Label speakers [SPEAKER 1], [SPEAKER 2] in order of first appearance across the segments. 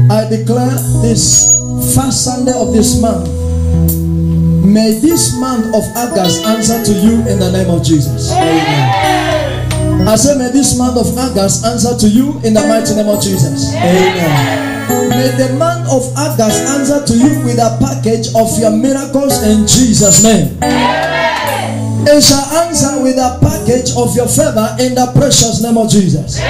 [SPEAKER 1] I declare this first Sunday of this month, may this month of August answer to you in the name of Jesus. Amen. I say, may this month of August answer to you in the mighty name of Jesus. Amen. May the month of August answer to you with a package of your miracles in Jesus' name. It shall answer with a package of your favor in the precious name of Jesus.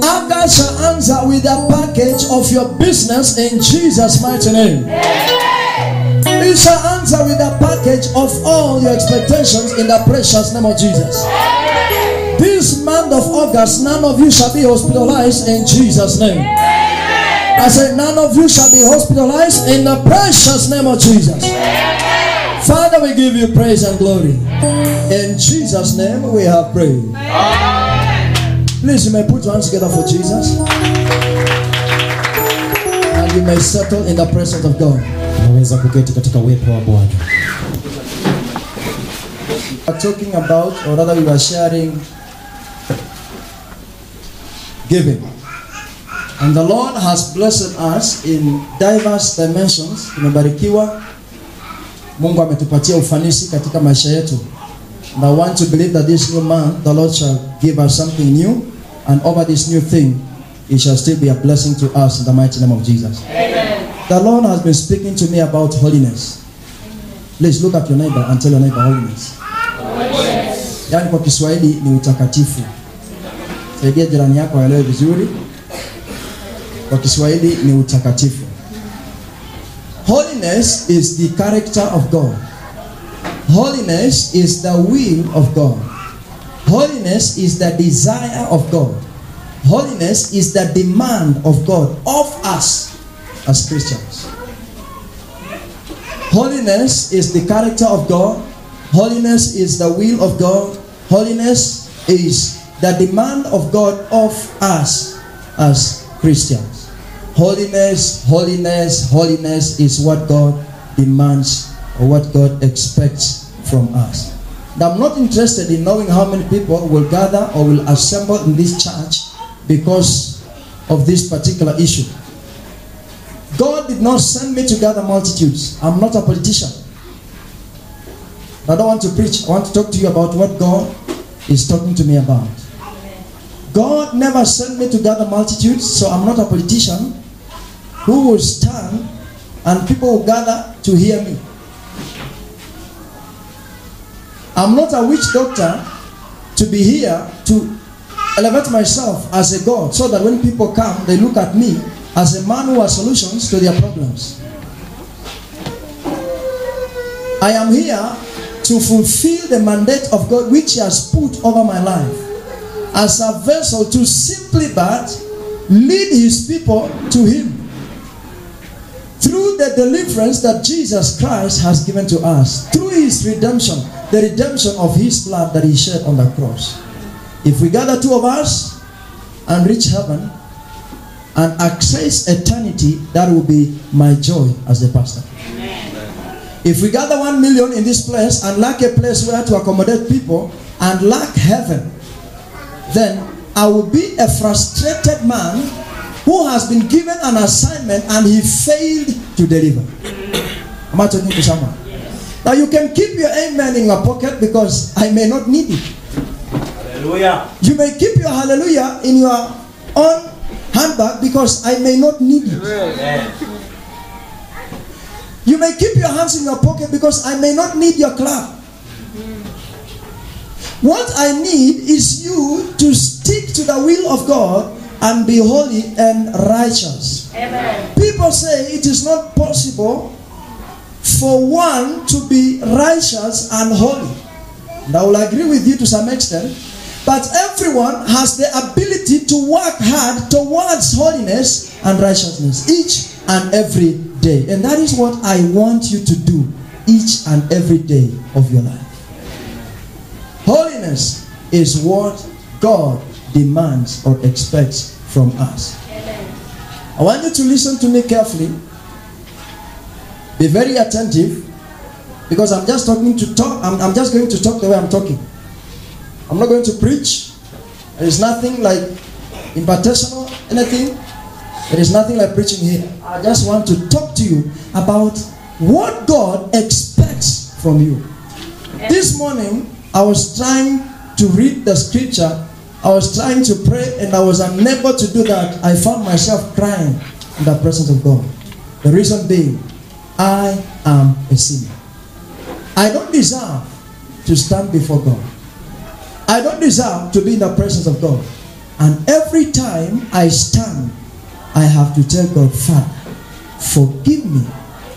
[SPEAKER 1] August shall answer with a package of your business in Jesus' mighty name. It shall answer with a package of all your expectations in the precious name of Jesus. This month of August, none of you shall be hospitalized in Jesus' name. I said, none of you shall be hospitalized in the precious name of Jesus. Father, we give you praise and glory. In Jesus' name we have prayed. Please, you may put your hands together for Jesus. And you may settle in the presence of God. We are talking about, or rather we were sharing, giving. And the Lord has blessed us in diverse dimensions. Tumebarikiwa. Mungu ametupatia ufanisi katika maisha yetu. And I want to believe that this new month, the Lord shall give us something new. And over this new thing, it shall still be a blessing to us in the mighty name of Jesus. Amen. The Lord has been speaking to me about holiness. Please look at your neighbor and tell your neighbor holiness. Yani kwa Kiswahili ni utakatifu. Saidia jirani yako aelewe vizuri. Kwa Kiswahili ni utakatifu. Holiness is the character of God. Holiness is the will of God. Holiness is the desire of God. Holiness is the demand of God of us as Christians. Holiness is the character of God. Holiness is the will of God. Holiness is the demand of God of us as Christians. Holiness, holiness, holiness is what God demands or what God expects from us. Now, I'm not interested in knowing how many people will gather or will assemble in this church because of this particular issue. God did not send me to gather multitudes. I'm not a politician. I don't want to preach. I want to talk to you about what God is talking to me about. God never sent me to gather multitudes, so I'm not a politician who will stand and people will gather to hear me. I'm not a witch doctor to be here to elevate myself as a God so that when people come, they look at me as a man who has solutions to their problems. I am here to fulfill the mandate of God which He has put over my life as a vessel to simply but lead His people to Him through the deliverance that Jesus Christ has given to us, through His redemption, the redemption of His blood that He shed on the cross. If we gather two of us and reach heaven and access eternity, that will be my joy as the pastor. If we gather 1 million in this place and lack a place where to accommodate people and lack heaven, then I will be a frustrated man who has been given an assignment and he failed to deliver. Am I talking to someone? Yes. Now you can keep your amen in your pocket because I may not need it. Hallelujah. You may keep your hallelujah in your own handbag because I may not need it. Amen. You may keep your hands in your pocket because I may not need your clap. What I need is you to stick to the will of God and be holy and righteous. Amen. People say it is not possible for one to be righteous and holy. And I will agree with you to some extent. But everyone has the ability to work hard towards holiness and righteousness each and every day. And that is what I want you to do each and every day of your life. Holiness is what God demands or expects from us. Amen. I want you to listen to me carefully. Be very attentive, because I'm just talking to talk. I'm just going to talk the way I'm talking. I'm not going to preach. There is nothing like impartational, anything. There is nothing like preaching here. I just want to talk to you about what God expects from you. This morning, I was trying to read the scripture. I was trying to pray and I was unable to do that. I found myself crying in the presence of God. The reason being, I am a sinner. I don't deserve to stand before God. I don't deserve to be in the presence of God. And every time I stand, I have to tell God, Father, forgive me,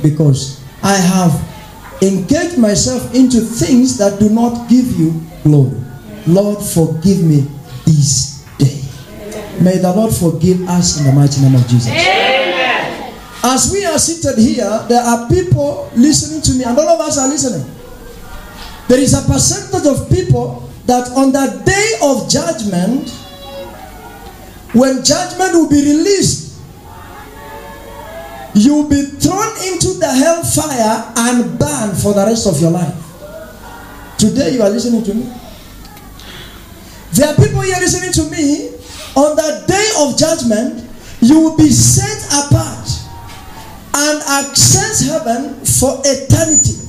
[SPEAKER 1] because I have engaged myself into things that do not give you glory. Lord, forgive me this day. May the Lord forgive us in the mighty name of Jesus. Amen. As we are seated here, there are people listening to me, and all of us are listening. There is a percentage of people that on the day of judgment, when judgment will be released, you will be thrown into the hellfire and burned for the rest of your life. Today you are listening to me. There are people here listening to me. On the day of judgment, you will be set apart and access heaven for eternity.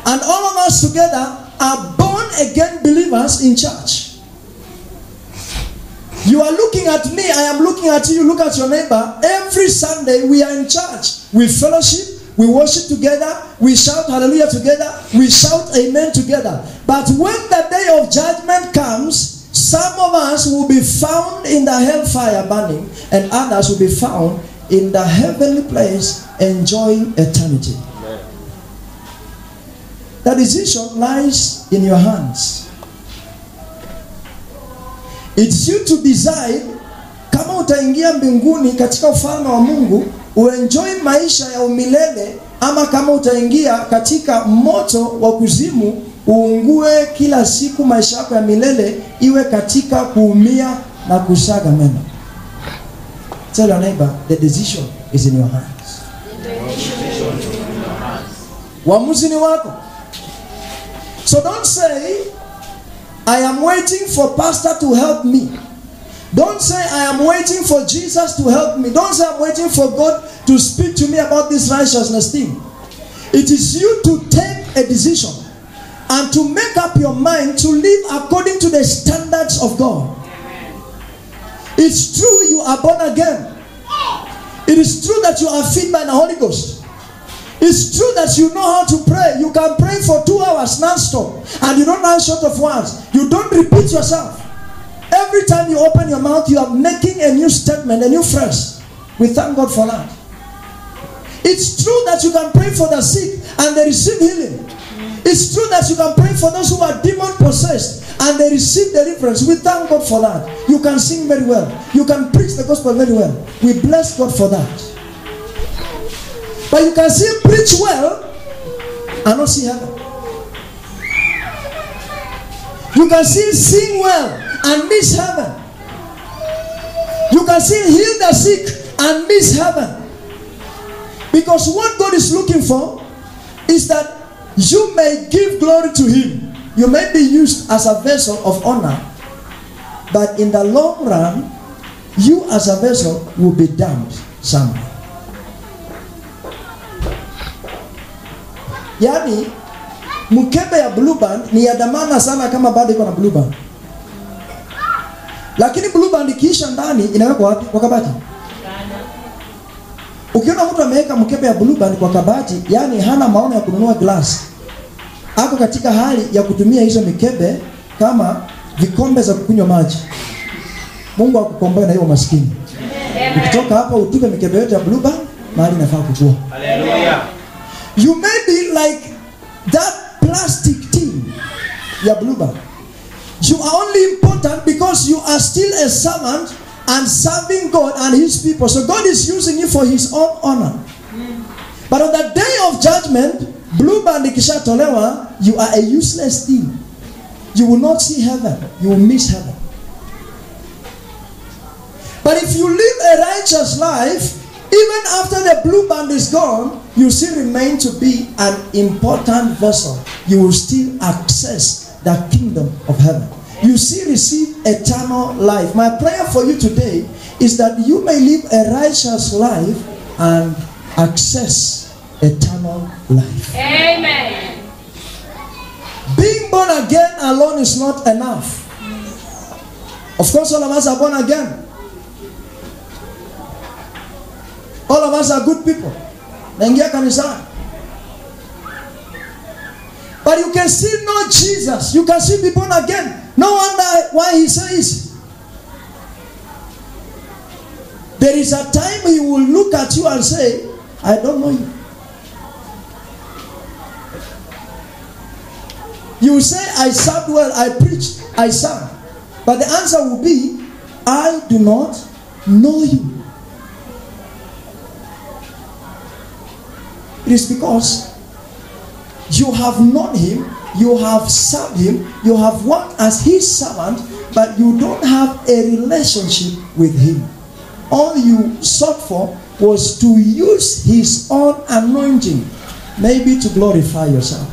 [SPEAKER 1] And all of us together are born again believers in church. You are looking at me, I am looking at you, look at your neighbor. Every Sunday we are in church. We fellowship, we worship together, we shout hallelujah together, we shout amen together. But when the day of judgment comes, some of us will be found in the hellfire burning, and others will be found in the heavenly place enjoying eternity. Amen. The decision lies in your hands. It's you to decide kama utaingia mbinguni katika ufalme wa Mungu uenjoy maisha ya umilele, ama kama utaingia katika moto wa kuzimu uungue kila siku, maisha yako ya milele iwe katika kuumia na kusaga meno. Tell your neighbor, the decision is in your hands. Uamuzi ni wako. So don't say, I am waiting for pastor to help me. Don't say I am waiting for Jesus to help me. Don't say I'm waiting for God to speak to me about this righteousness thing. It is you to take a decision and to make up your mind to live according to the standards of God. It's true you are born again. It is true that you are filled by the Holy Ghost. It's true that you know how to pray. You can pray for 2 hours non-stop and you don't run short of words. You don't repeat yourself. Every time you open your mouth, you are making a new statement, a new phrase. We thank God for that. It's true that you can pray for the sick and they receive healing. It's true that you can pray for those who are demon possessed and they receive deliverance. We thank God for that. You can sing very well. You can preach the gospel very well. We bless God for that. But you can still preach well and not see heaven. You can still sing well and miss heaven. You can still heal the sick and miss heaven. Because what God is looking for is that you may give glory to Him. You may be used as a vessel of honor, but in the long run, you as a vessel will be damned somewhere. Yani, mkebe ya blue band ni ya dhamana sana kama bado iko na blue band. Lakini blue band ikiisha ndani inawekwa wapi? Kwa kabati. Ukiona mtu ameweka mkebe ya blue band kwa kabati, yani hana maono ya kununua glass. Ako katika hali ya kutumia hizo mikebe kama vikombe za kukunywa maji. Mungu akukomboe na hiyo maskini. Ukitoka hapa utupe mikebe yote ya blue band, mahali inafaa kukua. Hallelujah. You may be like that plastic tin, your blue band. You are only important because you are still a servant and serving God and His people. So God is using you for His own honor. But on the day of judgment, blue band ikishatolewa, you are a useless thing. You will not see heaven. You will miss heaven. But if you live a righteous life, even after the blue band is gone, you still remain to be an important vessel. You will still access the kingdom of heaven. You still receive eternal life. My prayer for you today is that you may live a righteous life and access eternal life.
[SPEAKER 2] Amen.
[SPEAKER 1] Being born again alone is not enough. Of course, all of us are born again. All of us are good people. Naingia kanisani. But you can still know Jesus. You can still be born again. No wonder why he says, there is a time he will look at you and say, I don't know you. You say, I served well, I preached, I sang. But the answer will be, I do not know you. It is because you have known him, you have served him, you have worked as his servant, but you don't have a relationship with him. All you sought for was to use his own anointing, maybe to glorify yourself.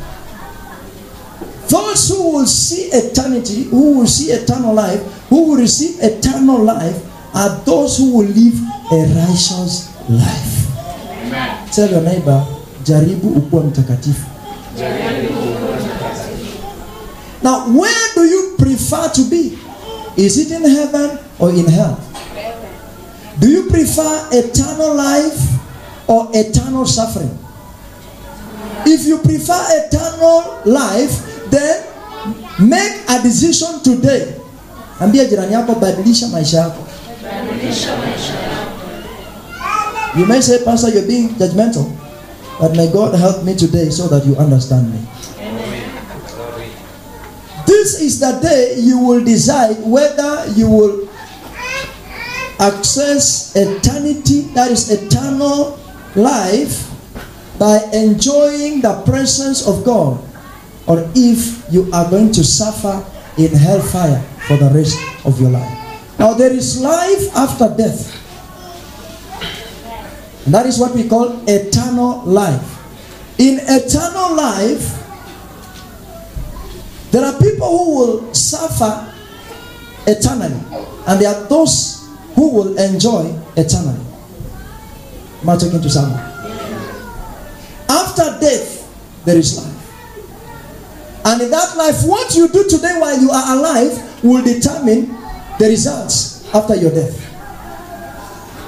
[SPEAKER 1] Those who will see eternity, who will see eternal life, who will receive eternal life, are those who will live a righteous life. Amen. Tell your neighbor, jaribu ukuwa mtakatifu. Now, where do you prefer to be? Is it in heaven or in hell? Do you prefer eternal life or eternal suffering? If you prefer eternal life, then make a decision today. Ambia jirani yako, badilisha maisha yako. You may say, Pastor, you're being judgmental, but may God help me today so that you understand me. This is the day you will decide whether you will access eternity, that is eternal life, by enjoying the presence of God, or if you are going to suffer in hellfire for the rest of your life. Now there is life after death. And that is what we call eternal life. In eternal life, there are people who will suffer eternally, and there are those who will enjoy eternally. Am I talking to someone? After death, there is life. And in that life, what you do today while you are alive will determine the results after your death.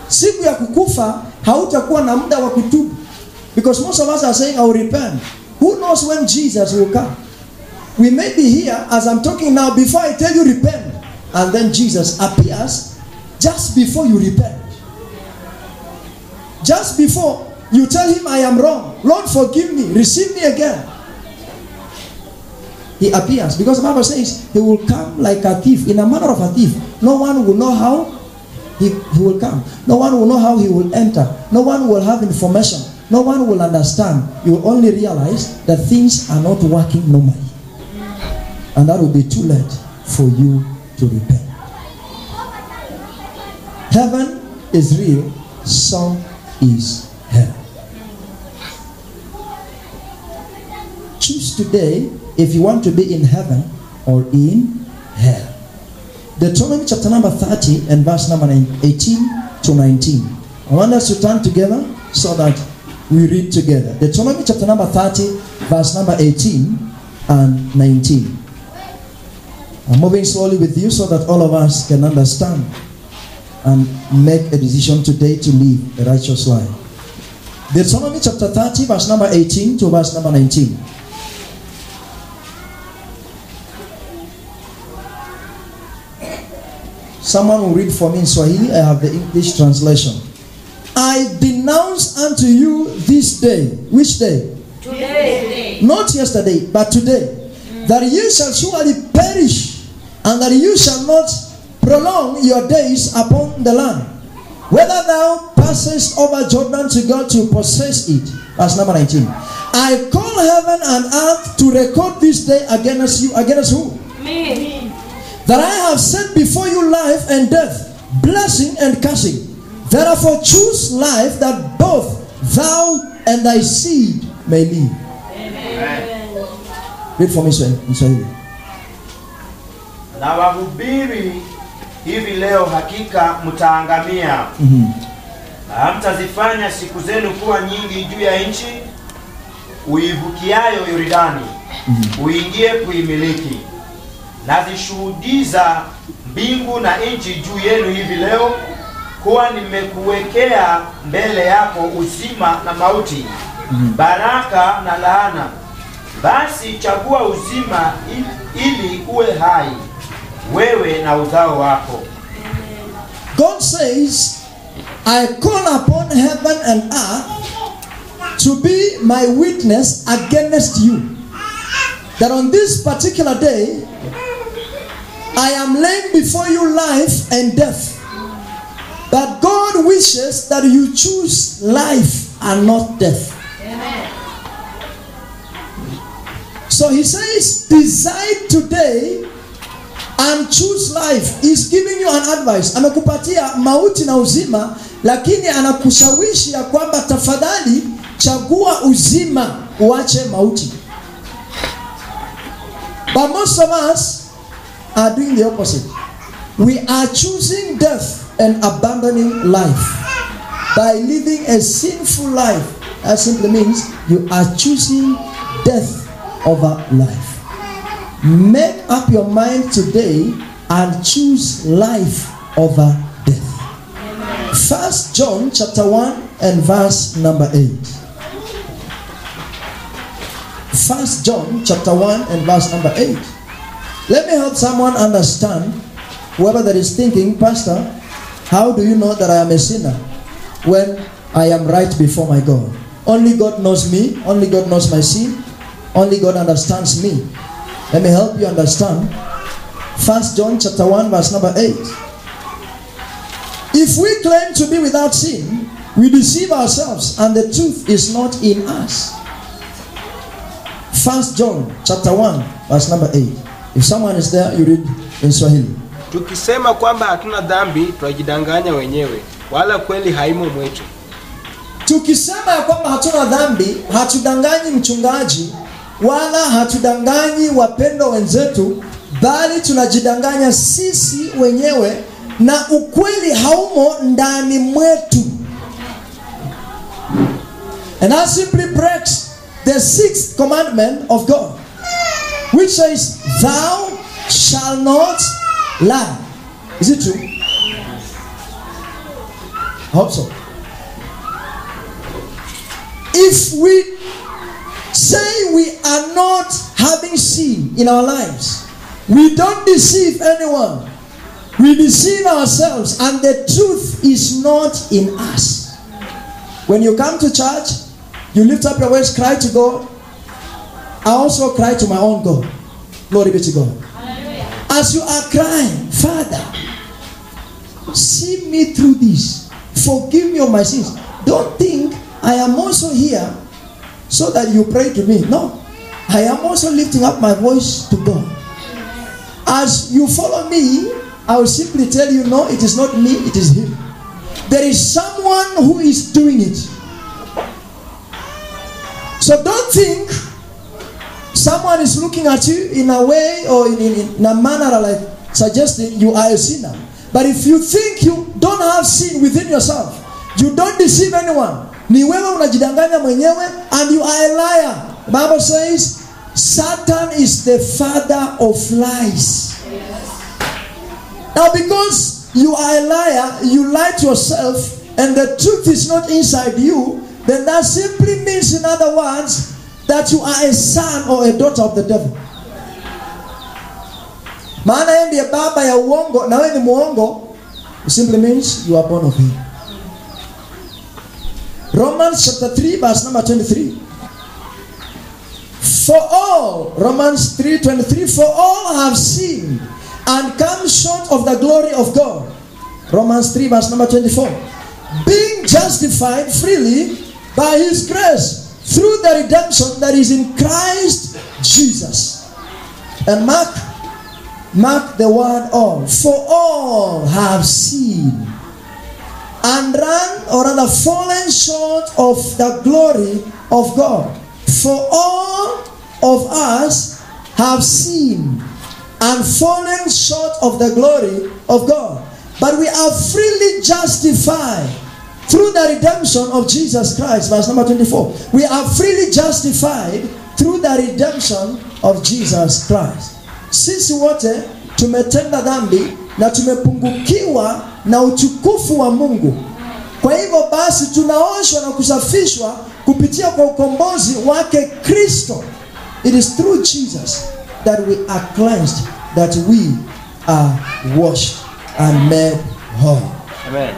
[SPEAKER 1] Siku ya kukufa, hautakuwa na muda wa kutubu. Because most of us are saying, I will repent. Who knows when Jesus will come? We may be here as I'm talking now, before I tell you repent, and then Jesus appears just before you repent. Just before you tell him, I am wrong. Lord, forgive me. Receive me again. He appears. Because the Bible says he will come like a thief. In a manner of a thief. No one will know how he will come. No one will know how he will enter. No one will have information. No one will understand. You will only realize that things are not working normally. And that will be too late for you to repent. Heaven is real, so is hell. Choose today if you want to be in heaven or in hell. Deuteronomy chapter number 30 and verse number 18 to 19. I want us to turn together so that we read together. Deuteronomy chapter number 30, verse number 18 and 19. I'm moving slowly with you so that all of us can understand and make a decision today to live a righteous life. Deuteronomy chapter 30, verse number 18 to verse number 19. Someone will read for me in Swahili. I have the English translation. I denounce unto you this day. Which day?
[SPEAKER 2] Today.
[SPEAKER 1] Not yesterday, but today. That you shall surely perish, and that you shall not prolong your days upon the land, whether thou passest over Jordan to go to possess it. Verse number 19. I call heaven and earth to record this day against you. Against who?
[SPEAKER 2] Me.
[SPEAKER 1] That I have set before you life and death, blessing and cursing. Therefore choose life, that both thou and thy seed may live.
[SPEAKER 2] Amen.
[SPEAKER 1] Read for me in Swahili.
[SPEAKER 3] Na wahubiri hivi leo hakika mtaangamia. Hamtazifanya siku zenu kuwa nyingi juu ya nchi uivukiayo Yordani, uingie kuimiliki. Nazishuhudiza mbingu na nchi juu yenu hivi leo, kuwa nimekuwekea mbele yako uzima na mauti, baraka na laana. Basi chagua uzima ili uwe hai, wewe na uzao wako.
[SPEAKER 1] God says, I call upon heaven and earth to be my witness against you, that on this particular day I am laying before you life and death. But God wishes that you choose life and not death.
[SPEAKER 2] Amen.
[SPEAKER 1] So he says, decide today and choose life. He's giving you an advice. Amekupatia mauti na uzima, lakini anakushawishi ya kwamba tafadhali chagua uzima, uache mauti. But most of us are doing the opposite. We are choosing death and abandoning life by living a sinful life. That simply means you are choosing death over life. Make up your mind today and choose life over death. 1 John chapter 1 and verse number 8. 1 John chapter 1 and verse number 8. Let me help someone understand, whoever that is thinking, Pastor, how do you know that I am a sinner when I am right before my God? Only God knows me. Only God knows my sin. Only God understands me. Let me help you understand. 1 John chapter 1 verse number 8. If we claim to be without sin, we deceive ourselves and the truth is not in us. 1 John chapter 1 verse number 8. If someone is there, you read in Swahili.
[SPEAKER 4] Tukisema kwamba hatuna dhambi, twajidanganya wenyewe, wala kweli haimo mwetu.
[SPEAKER 1] Tukisema ya kwamba hatuna dhambi, hatudanganyi mchungaji, wala hatudanganyi wapendwa wenzetu, bali tunajidanganya sisi wenyewe na ukweli haumo ndani mwetu. And that simply breaks the 6th commandment of God, which says, thou shalt not lie. Is it true? I hope so. If we say we are not having sin in our lives, we don't deceive anyone, we deceive ourselves, and the truth is not in us. When you come to church, you lift up your voice, cry to God. I also cry to my own God. Glory be to God.
[SPEAKER 2] Hallelujah.
[SPEAKER 1] As you are crying, Father, see me through this. Forgive me of my sins. Don't think I am also here so that you pray to me. No. I am also lifting up my voice to God. As you follow me, I will simply tell you, no, it is not me, it is Him. There is someone who is doing it. So don't think someone is looking at you in a way or in a manner like suggesting you are a sinner. But if you think you don't have sin within yourself, you don't deceive anyone, ni wewe unajidanganya mwenyewe, and you are a liar. The Bible says Satan is the father of lies. Now because you are a liar, you lie to yourself, and the truth is not inside you, then that simply means, in other words, that you are a son or a daughter of the devil. Maana yeye ndiye baba ya uongo na wewe ni muongo, it simply means you are born of him. Romans chapter 3 verse number 23. For all, Romans 3:23, for all have sinned and come short of the glory of God. Romans 3 verse number 24. Being justified freely by His grace through the redemption that is in Christ Jesus. And mark the word all. For all have sinned and run, or rather fallen short of the glory of God. For all of us have sinned and fallen short of the glory of God. But we are freely justified through the redemption of Jesus Christ. Verse number 24. We are freely justified through the redemption of Jesus Christ. Sisi wote tumetenda dhambi na tumepungukiwa na utukufu wa Mungu. Kwa hivyo basi tunaoshwa na kusafishwa kupitia kwa ukombozi wake Kristo. It is through Jesus that we are cleansed, that we are washed and made whole.
[SPEAKER 4] Amen.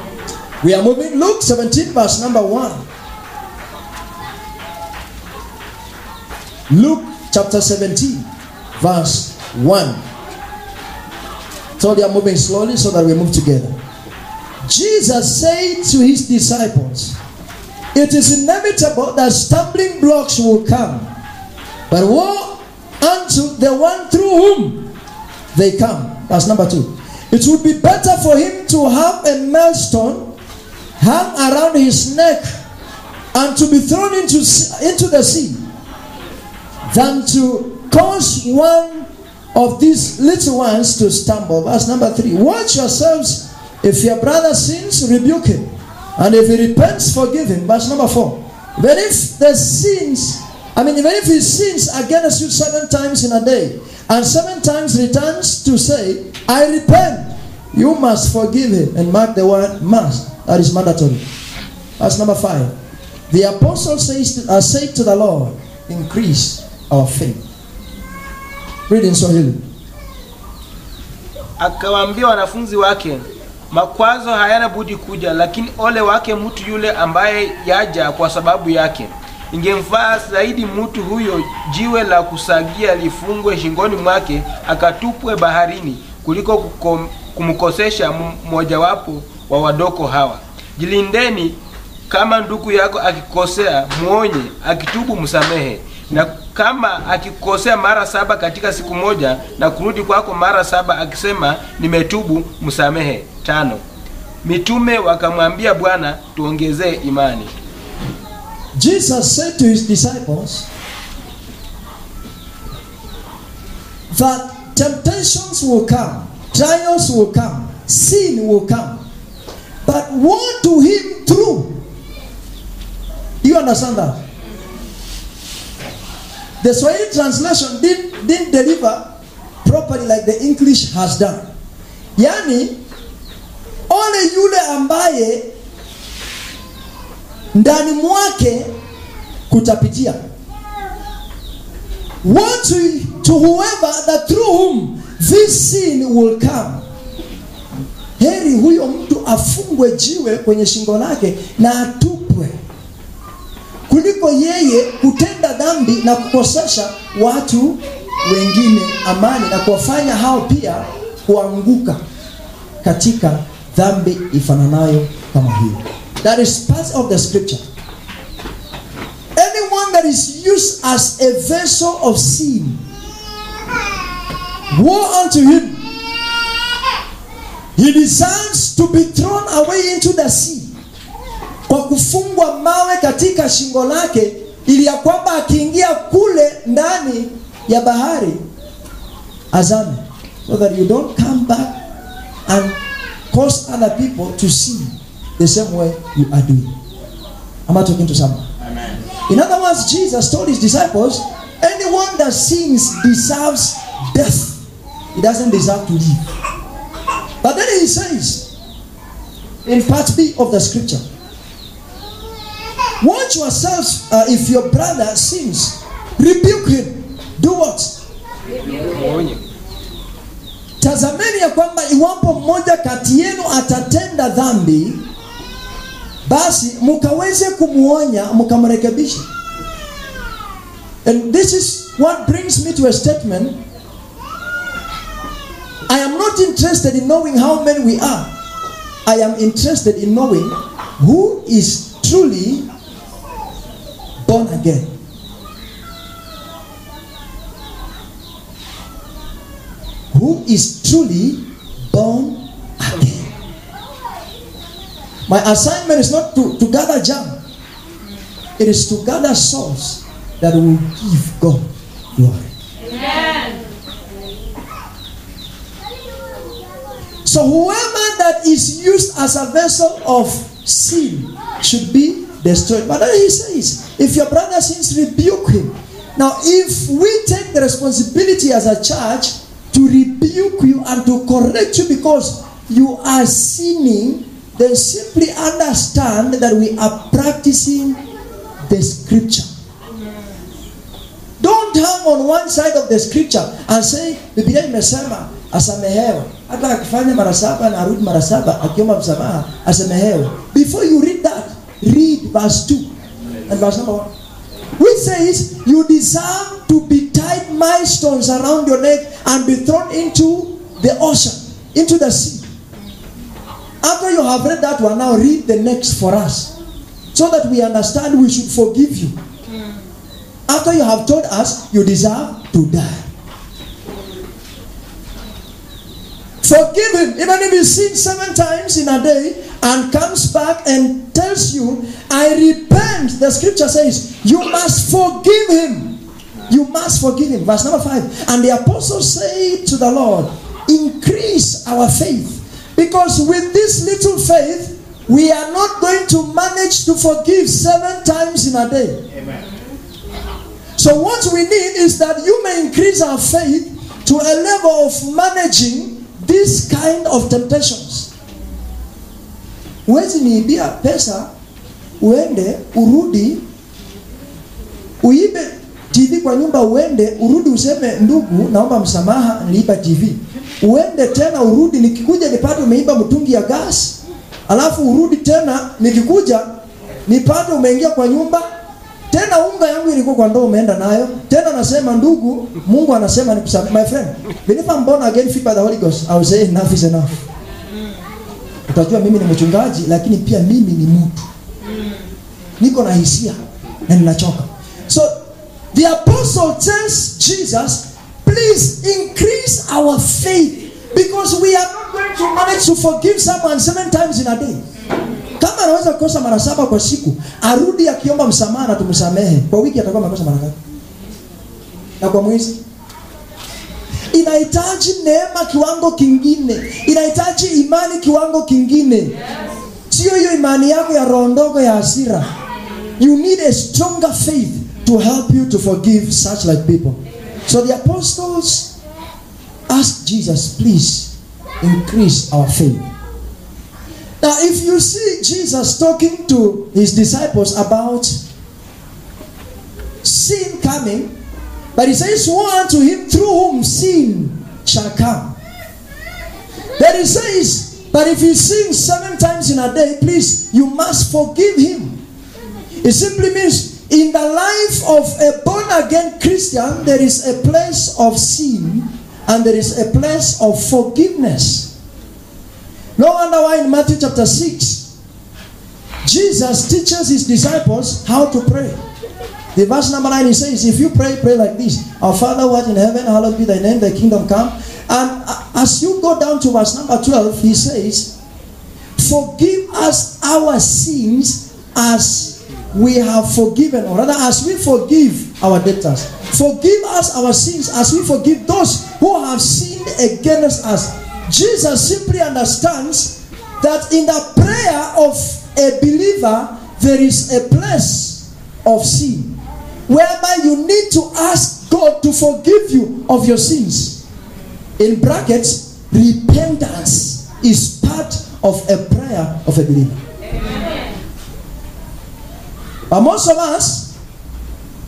[SPEAKER 1] We are moving. Luke 17 verse number 1. Luke chapter 17 verse 1. So they are moving slowly so that we move together. Jesus said to his disciples, it is inevitable that stumbling blocks will come, but woe unto the one through whom they come. Verse number 2. It would be better for him to have a millstone hung around his neck and to be thrown into the sea than to cause one of these little ones to stumble. Verse number 3. Watch yourselves. If your brother sins, rebuke him, and if he repents, forgive him. Verse number 4. Even if he sins against you 7 times in a day, and 7 times returns to say, I repent, you must forgive him. And mark the word must. That is mandatory. Verse number 5. The apostle said to the Lord, increase our faith. Read in Swahili.
[SPEAKER 4] Akawaambia wanafunzi wake, makwazo hayana budi kuja, lakini ole wake mtu yule ambaye yaja kwa sababu yake. Ingemfaa zaidi mtu huyo jiwe la kusagia lifungwe shingoni mwake akatupwe baharini kuliko kumkosesha mmojawapo wa wadogo hawa. Jilindeni, kama ndugu yako akikosea muonye, akitubu msamehe. Na kama akikosea mara 7 katika siku moja na kurudi kwako mara 7 akisema nimetubu, msamehe. 5. Mitume wakamwambia Bwana, tuongezee imani.
[SPEAKER 1] Jesus said to his disciples that temptations will come, trials will come, sin will come, but woe to him through. You understand that? The Swahili translation didn't deliver properly like the English has done. Yani, ole yule ambaye ndani mwake kutapitia. Woe to whoever that through whom this sin will come. Heri huyo mtu afungwe jiwe kwenye shingo lake na atupwe, kuliko yeye kutenda dhambi na kukosesha watu wengine amani na kuwafanya hao pia kuanguka katika dhambi ifananayo kama hiyo. That is part of the scripture. Anyone that is used as a vessel of sin, woe unto him. He deserves to be thrown away into the sea, kwa kufungwa mawe katika shingo lake, ili ya kwamba akiingia kule ndani ya bahari azame, so that you don't come back and cause other people to see the same way you are doing. Am I talking to someone?
[SPEAKER 3] Amen.
[SPEAKER 1] In other words, Jesus told his disciples, anyone that sins deserves death. He doesn't deserve to live. But then he says, in part B of the scripture, watch yourselves. If your brother sins, rebuke him. Do what?
[SPEAKER 4] Muonye.
[SPEAKER 1] Tazameni ya kwamba iwapo mmoja kati yenu atatenda dhambi, basi mukaweze kumuonya, mukamrekebisha. And this is what brings me to a statement. I am not interested in knowing how many we are. I am interested in knowing who is truly born again. Who is truly born again. My assignment is not to gather jam. It is to gather souls that will give God glory.
[SPEAKER 2] Amen.
[SPEAKER 1] So whoever that is used as a vessel of sin should be destroyed. But then he says, if your brother sins, rebuke him. Now, if we take the responsibility as a church to rebuke you and to correct you because you are sinning, then simply understand that we are practicing the scripture. Don't hang on one side of the scripture and say, Biblia imesema asamehewe. Hata akifanya mara 7 na arudi mara 7 akiomba msamaha asamehewe. Before you read that, read verse 2 and verse number 1. Which says, you deserve to be tied milestones around your neck and be thrown into the ocean, into the sea. After you have read that one, now read the next for us, so that we understand we should forgive you. After you have told us, you deserve to die. Forgive him, even if he sins 7 times in a day and comes back and tells you, I repent. The scripture says, you must forgive him. You must forgive him. Verse number 5. And the apostles say to the Lord, increase our faith. Because with this little faith, we are not going to manage to forgive 7 times in a day.
[SPEAKER 3] Amen.
[SPEAKER 1] So what we need is that you may increase our faith to a level of managing this kind of temptations. Huwezi niibia pesa, uende, urudi, uibe TV kwa nyumba, uende, urudi useme ndugu naomba msamaha niliiba TV. Uende tena urudi, nikikuja nipate umeiba mtungi ya gas. Alafu urudi tena, nikikuja nipate umeingia kwa nyumba. Tena unga yangu ilikuwa kwa ndoo umeenda nayo. Tena nasema ndugu, Mungu anasema nikusamehe. My friend, when I'm born again filled by the Holy Ghost, I will say enough is enough. Utajua mimi ni mchungaji, lakini pia mimi ni mtu. Niko na hisia na ninachoka. So the apostle tells Jesus, please increase our faith, because we are not going to manage to forgive someone 7 times in a day. Kama anaweza kukosa mara 7 kwa siku, arudi akiomba msamaha na tumsamehe, kwa wiki atakuwa amekosa mara ngapi? Na kwa mwezi? Inahitaji neema kiwango kingine. Inahitaji imani kiwango kingine. Sio hiyo imani yako ya roho ndogo ya hasira. You need a stronger faith to help you to forgive such like people. So the apostles asked Jesus, please increase our faith. Now, if you see Jesus talking to his disciples about sin coming, but he says, woe unto him through whom sin shall come. Then he says, but if he sins 7 times in a day, please, you must forgive him. It simply means in the life of a born-again Christian, there is a place of sin and there is a place of forgiveness. No wonder why in Matthew chapter 6, Jesus teaches his disciples how to pray. The verse number 9, he says, if you pray, pray like this. Our Father who art in heaven, hallowed be thy name, thy kingdom come. And as you go down to verse number 12, he says, forgive us our sins as we have forgiven, or rather as we forgive our debtors. Forgive us our sins as we forgive those who have sinned against us. Jesus simply understands that in the prayer of a believer, there is a place of sin, whereby you need to ask God to forgive you of your sins. In brackets, repentance is part of a prayer of a believer. Amen. But most of us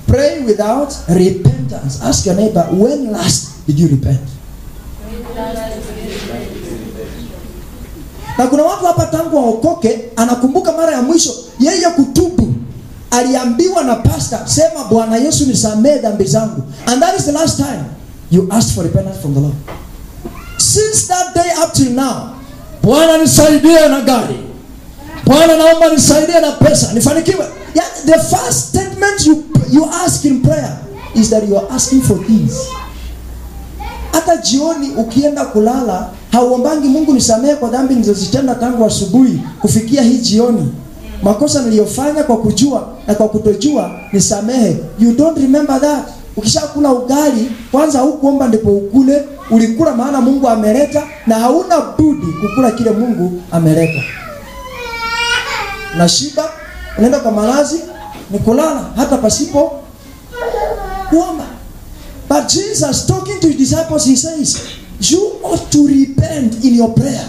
[SPEAKER 1] pray without repentance. Ask your neighbor, when last did you repent? Na kuna watu hapa tangu waokoke, anakumbuka mara ya mwisho yeye kutubu, aliambiwa na pastor, sema Bwana Yesu nisamehe dhambi zangu. And that is the last time you asked for repentance from the Lord. Since that day up till now, Bwana nisaidie na gari, Bwana naomba nisaidie na pesa, nifanikiwe. Yeah, the first statement you ask in prayer is that you are asking for things. Hata jioni ukienda kulala, hauombangi Mungu nisamehe kwa dhambi nilizozitenda tangu asubuhi kufikia hii jioni. Makosa niliyofanya kwa kujua na kwa kutojua nisamehe. You don't remember that. Ukishakula ugali, kwanza hukuomba ndipo ukule, ulikula maana Mungu ameleta, na hauna budi kukula kile Mungu ameleta. Na shiba, unaenda kwa malazi, ni kulala hata pasipo kuomba. But Jesus talking to his disciples, he says, you ought to repent in your prayer.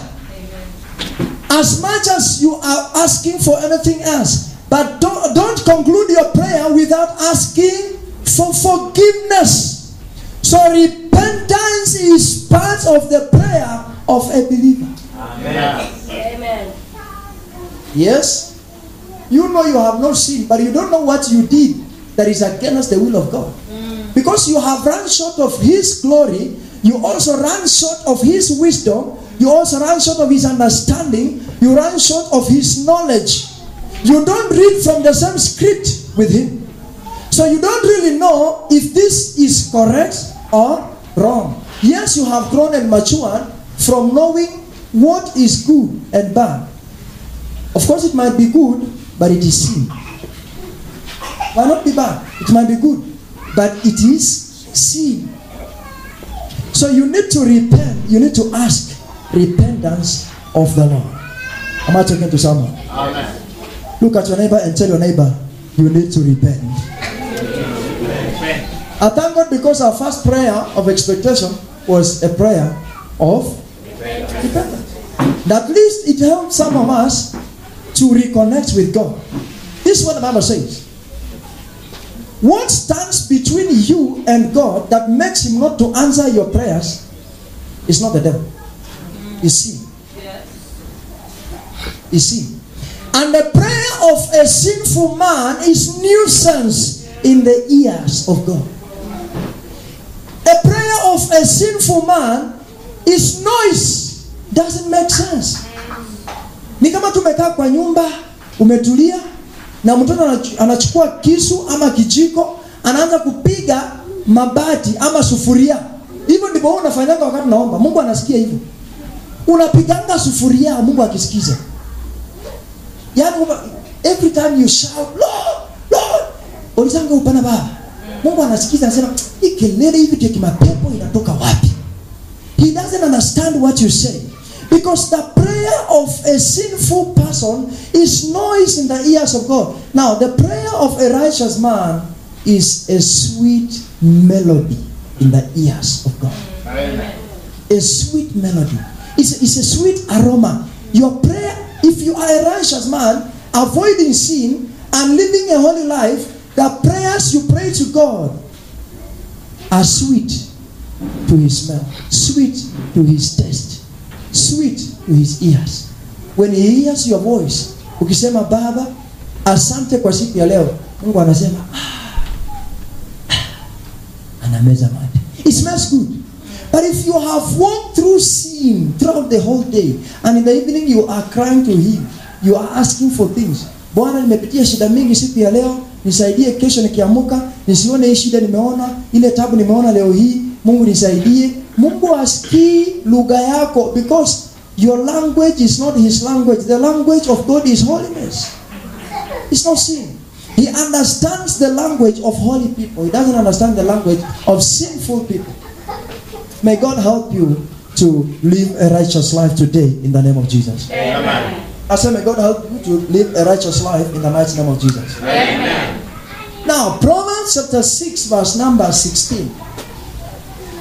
[SPEAKER 1] As much as you are asking for anything else, but don't conclude your prayer without asking for forgiveness. So repentance is part of the prayer of a believer.
[SPEAKER 3] Amen.
[SPEAKER 2] Amen.
[SPEAKER 1] Yes, you know you have not sinned, but you don't know what you did that is against the will of God. Because you have run short of His glory, you also run short of His wisdom, you also run short of His understanding, you run short of His knowledge. You don't read from the same script with Him. So you don't really know if this is correct or wrong. Yes, you have grown and matured from knowing what is good and bad. Of course, it might be good, but it is sin. It might not be bad, it might be good, but it is sin. So you need to repent, you need to ask repentance of the Lord. Am I talking to someone?
[SPEAKER 3] Amen.
[SPEAKER 1] Look at your neighbor and tell your neighbor, you need to repent. I thank God because our first prayer of expectation was a prayer of repentance. At least it helped some of us to reconnect with God. This is what the Bible says. What stands between you and God that makes Him not to answer your prayers is not the devil. It's sin. It's sin. And the prayer of a sinful man is nuisance in the ears of God. A prayer of a sinful man is noise. Doesn't make sense. Ni kama tumekaa kwa nyumba, umetulia, na mtoto anachukua kisu ama kijiko, anaanza kupiga mabati ama sufuria. Hivyo ndivyo unafanyanga wakati naomba. Mungu anasikia hivyo. Unapiganga sufuria, Mungu akisikiza. Yaani every time you shout, Lord, Lord, ulizanga upana baba. Mungu anasikiza, anasema, hii kelele hivi ya kimapepo inatoka wapi? He doesn't understand what you say. Because the prayer of a sinful person is noise in the ears of God. Now, the prayer of a righteous man is a sweet melody in the ears of God.
[SPEAKER 3] Amen.
[SPEAKER 1] A sweet melody. It's a sweet aroma. Your prayer, if you are a righteous man, avoiding sin and living a holy life, the prayers you pray to God are sweet to His smell, sweet to His taste, sweet to His ears. When He hears your voice, ukisema Baba, asante kwa siku ya leo, Mungu anasema anameza mate. It smells good. But if you have walked through sin throughout the whole day, and in the evening you are crying to Him, you are asking for things. Bwana, nimepitia shida mingi siku ya leo, nisaidie kesho nikiamuka, nisione hii shida nimeona, ile tabu nimeona leo hii, Mungu nisaidie. Mungu asikii lugha yako, because your language is not His language. The language of God is holiness. It's not sin. He understands the language of holy people. He doesn't understand the language of sinful people. May God help you to live a righteous life today in the name of Jesus.
[SPEAKER 3] Amen.
[SPEAKER 1] I say, may God help you to live a righteous life in the mighty name of Jesus.
[SPEAKER 3] Amen.
[SPEAKER 1] Now, Proverbs chapter 6 verse number 16.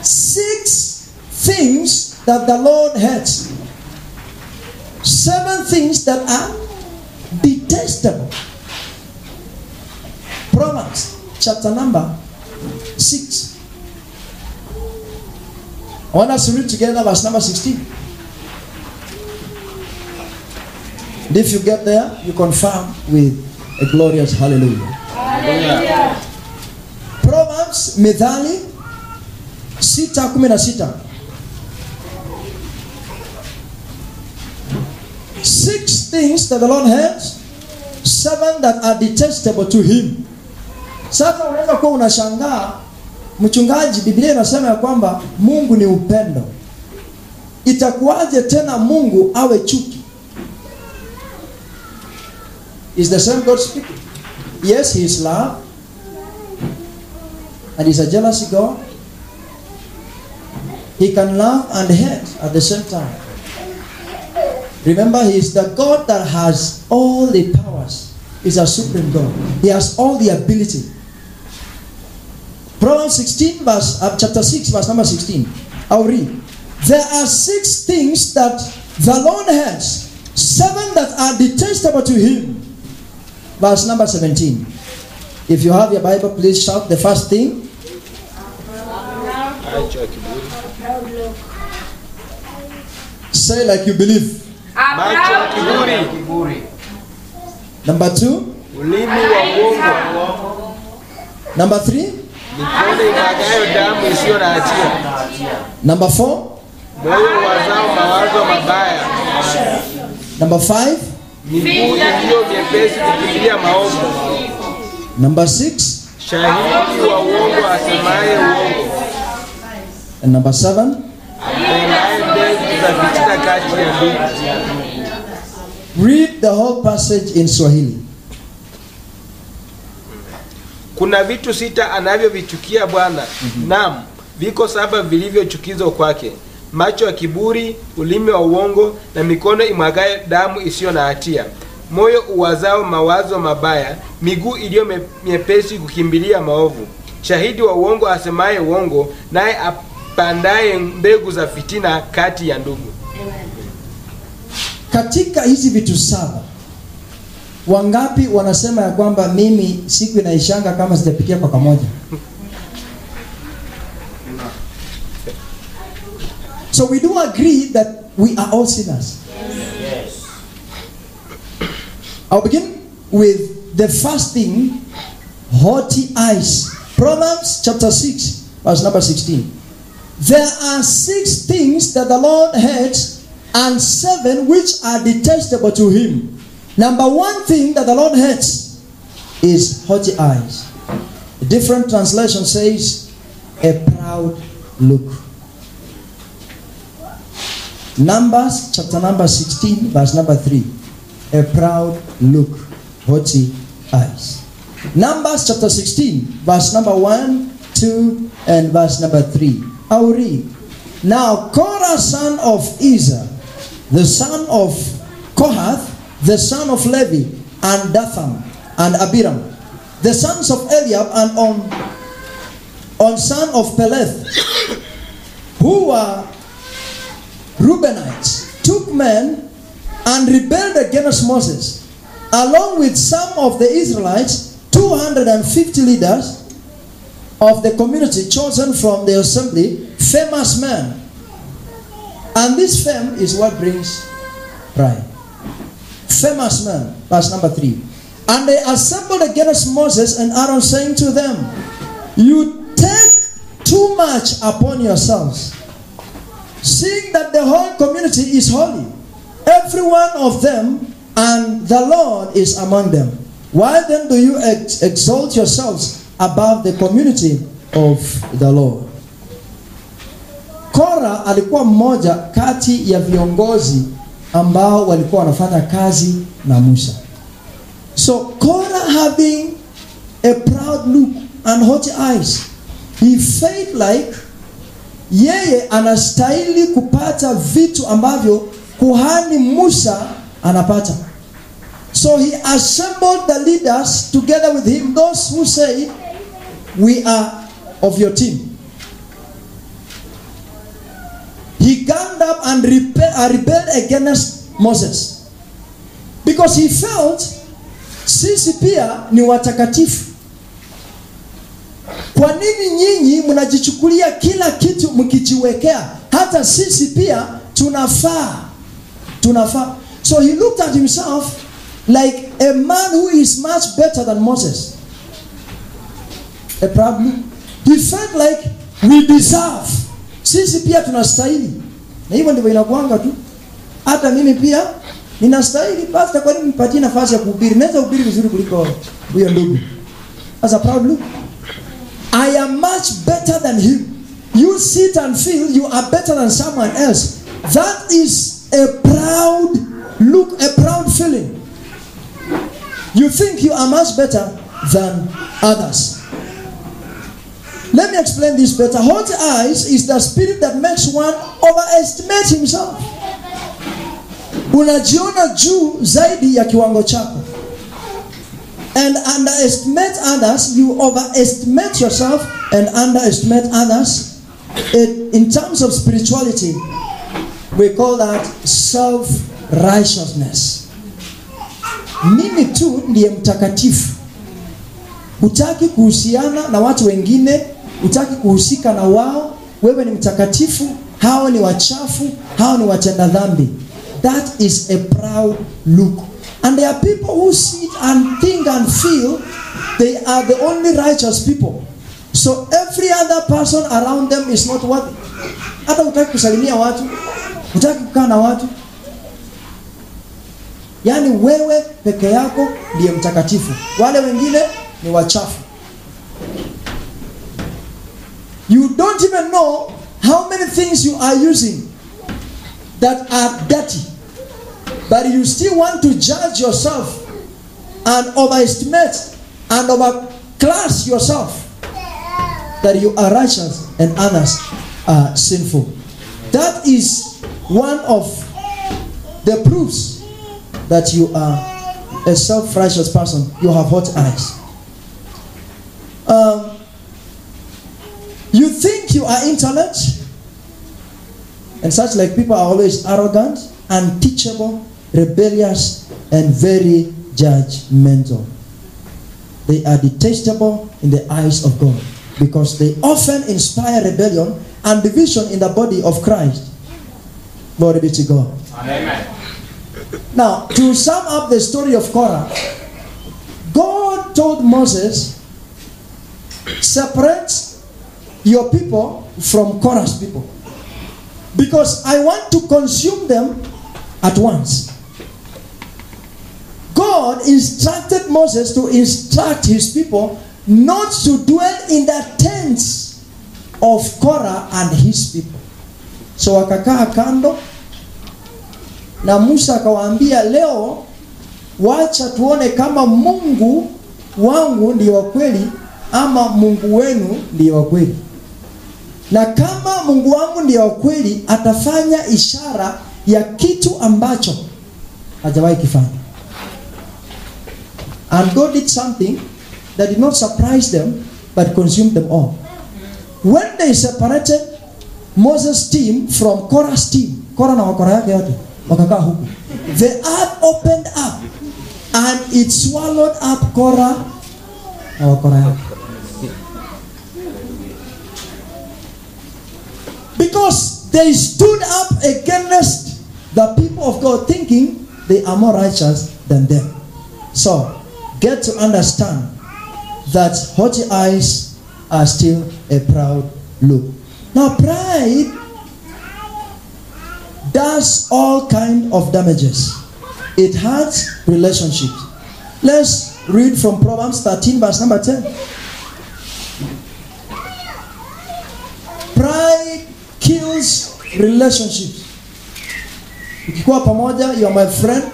[SPEAKER 1] 6 things that the Lord hates. 7 things that are detestable. Proverbs chapter number 6. I want us to read together verse number 16. And if you get there, you confirm with a glorious hallelujah.
[SPEAKER 2] Hallelujah.
[SPEAKER 1] Proverbs Methali 6:16. 6 things that the Lord has, 7 that are detestable to Him. Sasa unaweza kuwa unashangaa, mchungaji, Biblia inasema ya kwamba Mungu ni upendo. Itakuwaje tena Mungu awe chuki? Is the same God speaking? Yes, He is love. And He's a jealous God. He can love and hate at the same time. Remember, He is the God that has all the powers. He's a supreme God. He has all the ability. Proverbs 16 chapter 6 verse number 16. I'll read. There are 6 things that the Lord hates, 7 that are detestable to Him. Verse number 17. If you have your Bible, please shout the first thing. Say like you believe.
[SPEAKER 4] Macho ya kiburi.
[SPEAKER 3] Kiburi.
[SPEAKER 1] Number 2.
[SPEAKER 4] Ulimi wa uongo.
[SPEAKER 1] Number 3.
[SPEAKER 4] Mikono imwagayo damu isiyo na hatia.
[SPEAKER 1] Number 4.
[SPEAKER 4] Moyo wazao mawazo mabaya.
[SPEAKER 1] Number 5.
[SPEAKER 4] Miguu iliyo myepesi kukimbilia maovu.
[SPEAKER 1] Number 6.
[SPEAKER 4] Shahidi wa uongo asemaye uongo.
[SPEAKER 1] And number 7.
[SPEAKER 4] Apendaye mbegu za fitina kati ya ndugu.
[SPEAKER 1] Read the whole passage in Swahili.
[SPEAKER 4] Kuna vitu 6 anavyovichukia Bwana. Naam, viko 7 vilivyochukizwa kwake. Macho ya kiburi, ulimi wa uongo na mikono imwagayo damu isiyo na hatia. Moyo uwazao mawazo mabaya, miguu iliyo myepesi kukimbilia maovu. Shahidi wa uongo asemaye uongo, naye apandaye mbegu za fitina kati ya ndugu.
[SPEAKER 1] Katika hizi vitu 7, wangapi wanasema ya kwamba mimi siku inaishanga kama sijapikia kwa pamoja? So we do agree that we are all sinners.
[SPEAKER 3] Yes.
[SPEAKER 1] I'll begin with the first thing, haughty eyes. Proverbs chapter 6, verse number 16. There are 6 things that the Lord hates, and 7 which are detestable to Him. Number 1 thing that the Lord hates is haughty eyes. A different translation says, a proud look. Numbers chapter number 16, verse number 3. A proud look, haughty eyes. Numbers chapter 16, verse number 1, 2, and verse number 3. I will read. Now Korah, son of Izhar, the son of Kohath, the son of Levi, and Dathan, and Abiram, the sons of Eliab, and on son of Peleth, who were Reubenites, took men and rebelled against Moses, along with some of the Israelites, 250 leaders of the community chosen from the assembly, famous men. And this fame is what brings pride. Famous men. Verse number 3. And they assembled against Moses and Aaron, saying to them, you take too much upon yourselves, seeing that the whole community is holy, every one of them, and the Lord is among them. Why then do you exalt yourselves above the community of the Lord? Korah alikuwa mmoja kati ya viongozi ambao walikuwa wanafanya kazi na Musa. So Korah, having a proud look and haughty eyes, he felt like yeye anastahili kupata vitu ambavyo kuhani Musa anapata. So he assembled the leaders together with him, those who said, we are of your team. He ganged up and rebelled against Moses, because he felt sisi pia ni watakatifu. Kwa nini nyinyi mnajichukulia kila kitu mkijiwekea? Hata sisi pia tunafaa. So he looked at himself like a man who is much better than Moses. A problem. He felt like we deserve. Sisi pia tunastahili. Na hivyo ndivyo inakuanga tu. Hata mimi pia ninastahili. Pastor, kwa nini nipatie nafasi ya kuhubiri? Naweza kuhubiri vizuri kuliko huyo ndugu. As a proud look. I am much better than him. You sit and feel you are better than someone else. That is a proud look, a proud feeling. You think you are much better than others. Let me explain this better. Haughty eyes is the spirit that makes one overestimate himself. Unajiona juu zaidi ya kiwango chako. And underestimate others. You overestimate yourself and underestimate others. In terms of spirituality, we call that self-righteousness. Mimi tu ndiye mtakatifu. Hutaki kuhusiana na watu wengine, hutaki kuhusika na wao. Wewe ni mtakatifu, hao ni wachafu, hao ni watenda dhambi. That is a proud look. And there are people who sit and think and feel they are the only righteous people. So every other person around them is not worthy. Hata hutaki kusalimia watu, hutaki kukaa na watu. Yaani wewe peke yako ndiye mtakatifu. Wale wengine ni wachafu. You don't even know how many things you are using that are dirty. But you still want to judge yourself and overestimate and overclass yourself that you are righteous and others are sinful. That is one of the proofs that you are a self-righteous person. You have hot eyes. You think you are intellect, and such like people are always arrogant, unteachable, rebellious, and very judgmental. They are detestable in the eyes of God because they often inspire rebellion and division in the body of Christ. Glory be to God.
[SPEAKER 3] Amen.
[SPEAKER 1] Now, to sum up the story of Korah, God told Moses, separate your people from Korah's people, because I want to consume them at once. God instructed Moses to instruct his people not to dwell in the tents of Korah and his people. So wakakaa kando, na Musa akawaambia, leo wacha tuone kama Mungu wangu ndiye wa kweli ama Mungu wenu ndiye wa kweli. Na kama Mungu wangu ndiye wa kweli, atafanya ishara ya kitu ambacho hajawahi kifanya. And God did something that did not surprise them but consumed them all. When they separated Moses' team from Korah's team, Korah na wakora yake yote wakakaa huku, the earth opened up and it swallowed up Korah na wakora yake. Because they stood up against the people of God, thinking they are more righteous than them. So, get to understand that haughty eyes are still a proud look. Now, pride does all kind of damages. It hurts relationships. Let's read from Proverbs 13 verse number 10. Pride kills relationships. Ukikuwa pamoja, you are my friend,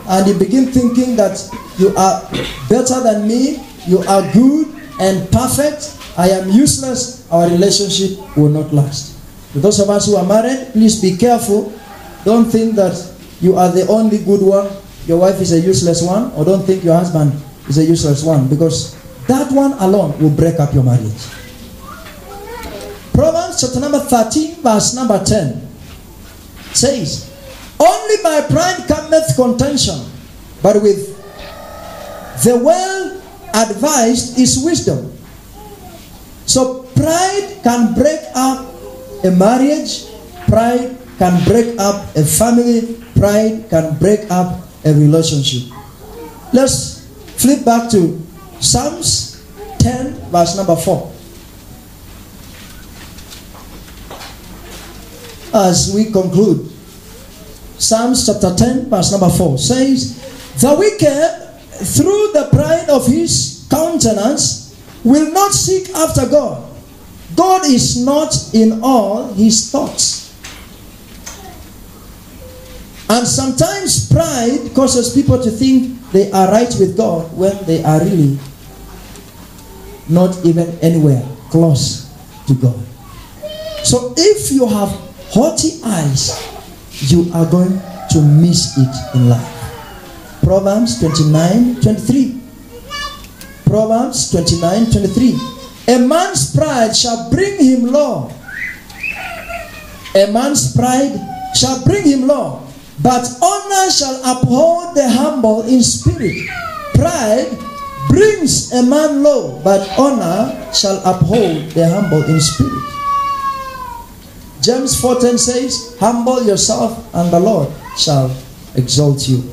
[SPEAKER 1] and you begin thinking that you are better than me, you are good and perfect, I am useless, our relationship will not last. For those of us who are married, please be careful. Don't think that you are the only good one, your wife is a useless one, or don't think your husband is a useless one, because that one alone will break up your marriage. Proverbs chapter number 13 verse number 10 says, only by pride cometh contention, but with the well advised is wisdom. So pride can break up a marriage, pride can break up a family, pride can break up a relationship. Let's flip back to Psalms 10 verse number 4. As we conclude, Psalms chapter 10 verse number 4 says, the wicked through the pride of his countenance will not seek after God. God is not in all his thoughts. And sometimes pride causes people to think they are right with God when they are really not even anywhere close to God. So if you have haughty eyes, you are going to miss it in life. Proverbs 29:23. Proverbs 29:23. A man's pride shall bring him low. A man's pride shall bring him low, but honor shall uphold the humble in spirit. Pride brings a man low, but honor shall uphold the humble in spirit. James 4:10 says, humble yourself and the Lord shall exalt you.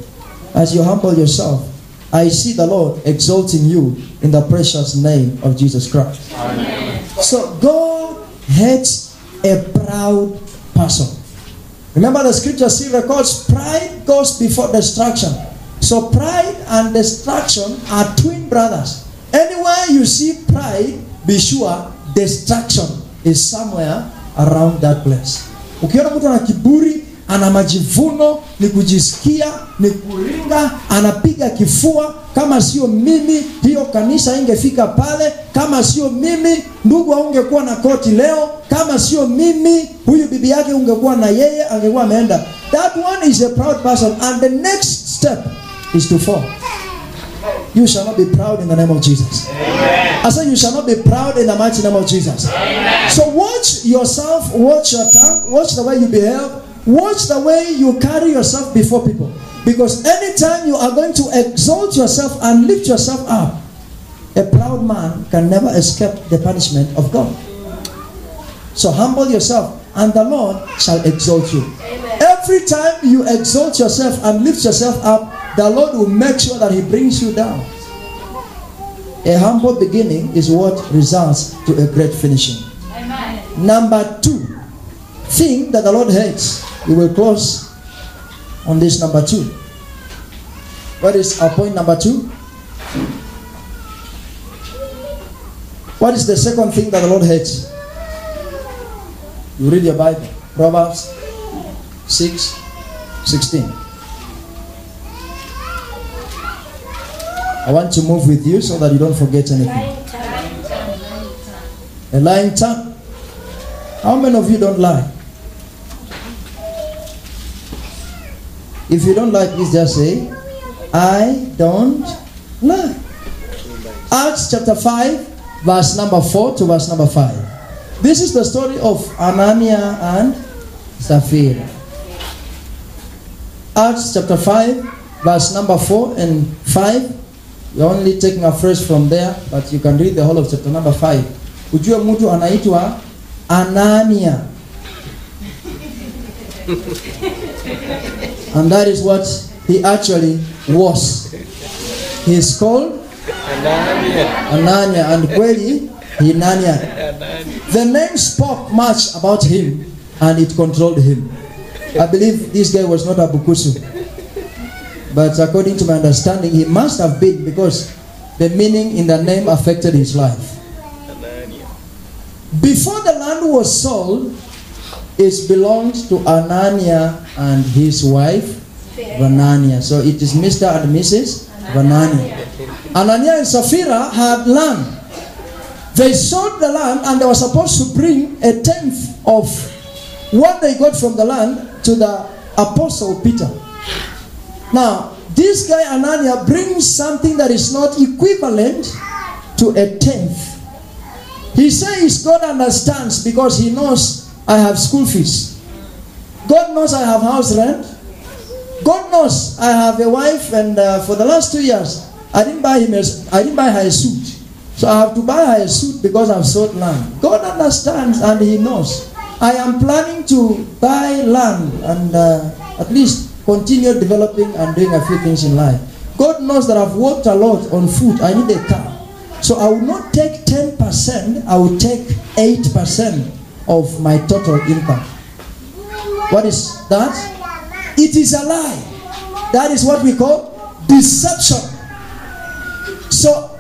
[SPEAKER 1] As you humble yourself, I see the Lord exalting you in the precious name of Jesus Christ.
[SPEAKER 3] Amen.
[SPEAKER 1] So God hates a proud person. Remember the scripture still records pride goes before destruction. So pride and destruction are twin brothers. Anywhere you see pride, be sure destruction is somewhere around that place. Ukiona mtu ana kiburi, ana majivuno, ni kujisikia, ni kuringa, anapiga kifua, kama sio mimi hiyo kanisa ingefika pale, kama sio mimi ndugu haungekuwa na koti leo, kama sio mimi huyu bibi yake ungekuwa na yeye angekuwa ameenda. That one is a proud person, and the next step is to fall. You shall not be proud in the name of Jesus.
[SPEAKER 3] Amen.
[SPEAKER 1] I say you shall not be proud in the mighty name of Jesus.
[SPEAKER 3] Amen.
[SPEAKER 1] So watch yourself, watch your tongue, watch the way you behave, watch the way you carry yourself before people. Because anytime you are going to exalt yourself and lift yourself up, a proud man can never escape the punishment of God. So humble yourself and the Lord shall exalt you.
[SPEAKER 2] Amen.
[SPEAKER 1] Every time you exalt yourself and lift yourself up, the Lord will make sure that He brings you down. A humble beginning is what results to a great finishing.
[SPEAKER 2] Amen.
[SPEAKER 1] Number 2 thing that the Lord hates. We will close on this number 2. What is our point number 2? What is the second thing that the Lord hates? You read your Bible. Proverbs 6:16. I want to move with you so that you don't forget anything. A lying tongue. How many of you don't lie? If you don't lie, please just say, I don't lie. Acts chapter 5, verse number 4 to verse number 5. This is the story of Ananias and Sapphira. Acts chapter 5, verse number 4 and 5. We're only taking a phrase from there, but you can read the whole of chapter number 5. Ujue mtu anaitwa Anania. And that is what he actually was. He is called Anania, and kweli Hinania. The name spoke much about him, and it controlled him. I believe this guy was not a Bukusu. But according to my understanding, he must have been, because the meaning in the name affected his life. Before the land was sold, it belonged to Anania and his wife, Vanania. So it is Mr. and Mrs. Vanania. Anania and Sapphira had land. They sold the land, and they were supposed to bring 1/10 of what they got from the land to the Apostle Peter. Now, this guy Anania brings something that is not equivalent to 1/10. He says God understands, because he knows I have school fees. God knows I have house rent. God knows I have a wife, and for the last 2 years I didn't buy her a suit. So I have to buy her a suit because I've sold land. God understands, and He knows. I am planning to buy land and at least continue developing and doing a few things in life. God knows that I've worked a lot on food. I need a car. So I will not take 10%, I will take 8% of my total income. What is that? It is a lie. That is what we call deception. So